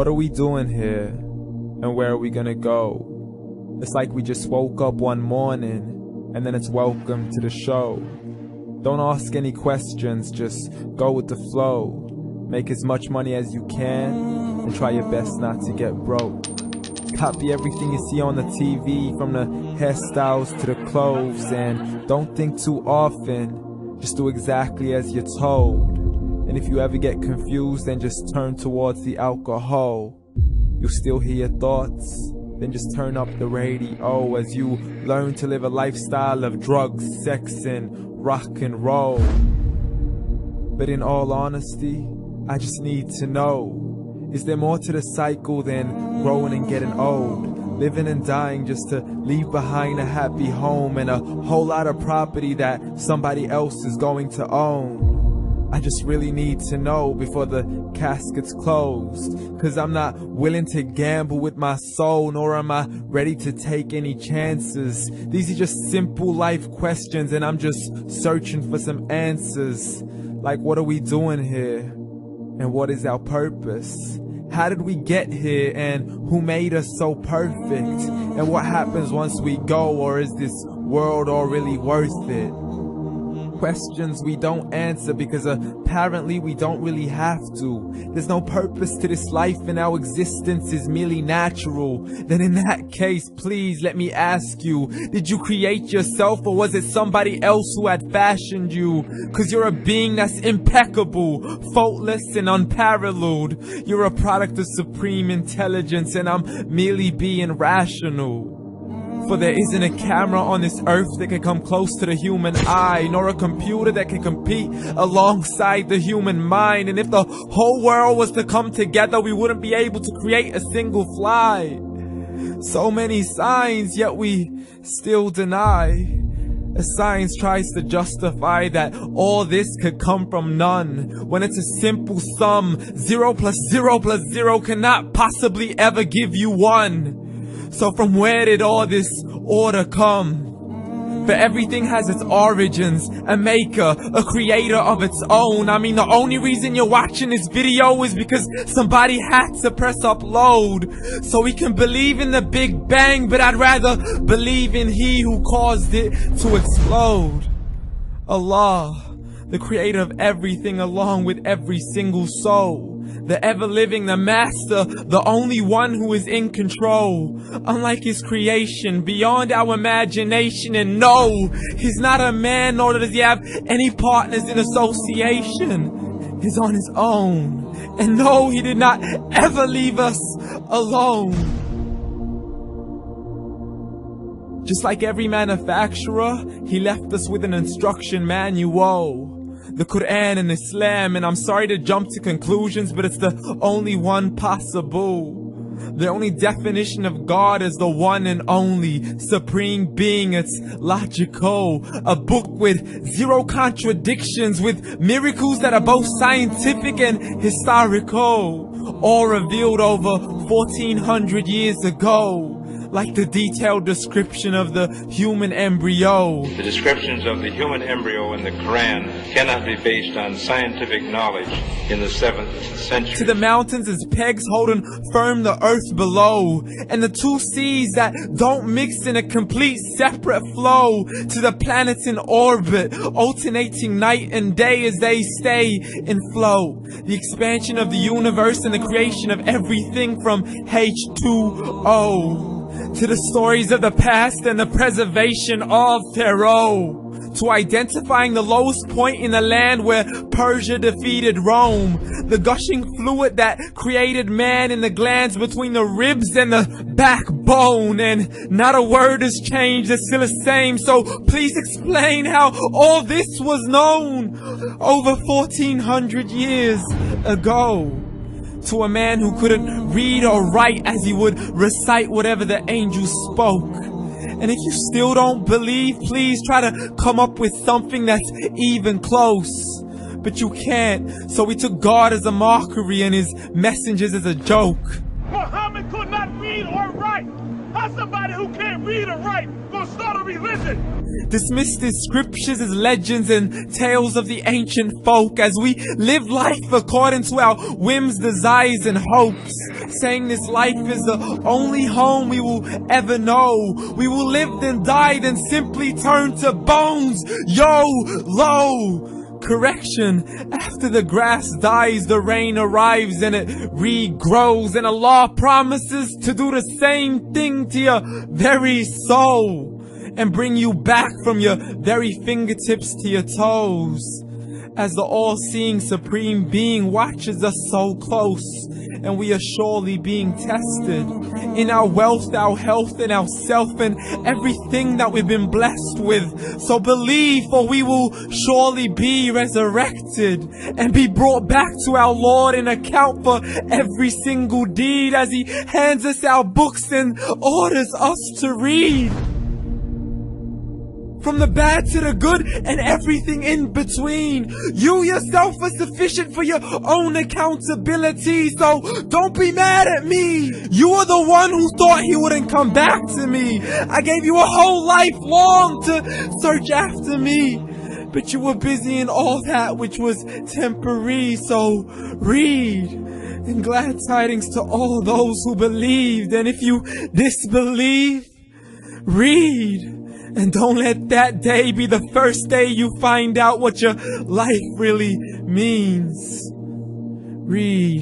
What are we doing here? And where are we gonna go? It's like we just woke up one morning, and then it's welcome to the show. Don't ask any questions, just go with the flow. Make as much money as you can, and try your best not to get broke. Copy everything you see on the TV, from the hairstyles to the clothes, and don't think too often, just do exactly as you're told. And if you ever get confused, then just turn towards the alcohol. You'll still hear your thoughts, then just turn up the radio as you learn to live a lifestyle of drugs, sex, and rock and roll. But in all honesty, I just need to know, is there more to the cycle than growing and getting old? Living and dying just to leave behind a happy home and a whole lot of property that somebody else is going to own. I just really need to know before the casket's closed, 'cause I'm not willing to gamble with my soul, nor am I ready to take any chances. These are just simple life questions, and I'm just searching for some answers. Like, what are we doing here? And what is our purpose? How did we get here, and who made us so perfect? And what happens once we go, or is this world all really worth it? Questions we don't answer because apparently we don't really have to. There's no purpose to this life and our existence is merely natural. Then in that case, please let me ask you, did you create yourself, or was it somebody else who had fashioned you? 'Cause you're a being that's impeccable, faultless and unparalleled. You're a product of supreme intelligence, and I'm merely being rational. For there isn't a camera on this earth that can come close to the human eye, nor a computer that can compete alongside the human mind. And if the whole world was to come together, we wouldn't be able to create a single fly. So many signs, yet we still deny. As science tries to justify that all this could come from none, when it's a simple sum. 0 plus 0 plus 0 cannot possibly ever give you 1. So from where did all this order come? For everything has its origins, a maker, a creator of its own. I mean, the only reason you're watching this video is because somebody had to press upload. So we can believe in the Big Bang, but I'd rather believe in He who caused it to explode. Allah, the creator of everything along with every single soul. The ever-living, the master, the only one who is in control. Unlike his creation, beyond our imagination. And no, he's not a man, nor does he have any partners in association. He's on his own. And no, he did not ever leave us alone. Just like every manufacturer, he left us with an instruction manual. The Quran and Islam, and I'm sorry to jump to conclusions, but it's the only one possible. The only definition of God is the one and only supreme being. It's logical, a book with 0 contradictions, with miracles that are both scientific and historical, all revealed over 1400 years ago. Like the detailed description of the human embryo. The descriptions of the human embryo in the Quran cannot be based on scientific knowledge in the 7th century. To the mountains as pegs holding firm the earth below, and the 2 seas that don't mix in a complete separate flow. To the planets in orbit, alternating night and day as they stay in flow. The expansion of the universe and the creation of everything from H2O. To the stories of the past and the preservation of Pharaoh. To identifying the lowest point in the land where Persia defeated Rome. The gushing fluid that created man in the glands between the ribs and the backbone. And not a word has changed, it's still the same. So please explain how all this was known over 1400 years ago. To a man who couldn't read or write, as he would recite whatever the angels spoke. And if you still don't believe, please try to come up with something that's even close. But you can't, so we took God as a mockery and his messengers as a joke. Muhammad could not read or write. How's somebody who can't read or write gonna start a religion? Dismiss these scriptures as legends and tales of the ancient folk as we live life according to our whims, desires, and hopes. Saying this life is the only home we will ever know. We will live then die then simply turn to bones. YOLO! Correction, after the grass dies, the rain arrives and it regrows, and Allah promises to do the same thing to your very soul and bring you back from your very fingertips to your toes. As the all-seeing supreme being watches us so close, and we are surely being tested in our wealth, our health, and our self, and everything that we've been blessed with. So believe, for we will surely be resurrected and be brought back to our Lord and account for every single deed as He hands us our books and orders us to read. From the bad to the good and everything in between. You yourself are sufficient for your own accountability, so don't be mad at me. You are the one who thought He wouldn't come back to me. I gave you a whole life long to search after me, but you were busy in all that which was temporary, so read. And glad tidings to all those who believed, and if you disbelieve, read. And don't let that day be the first day you find out what your life really means. Read.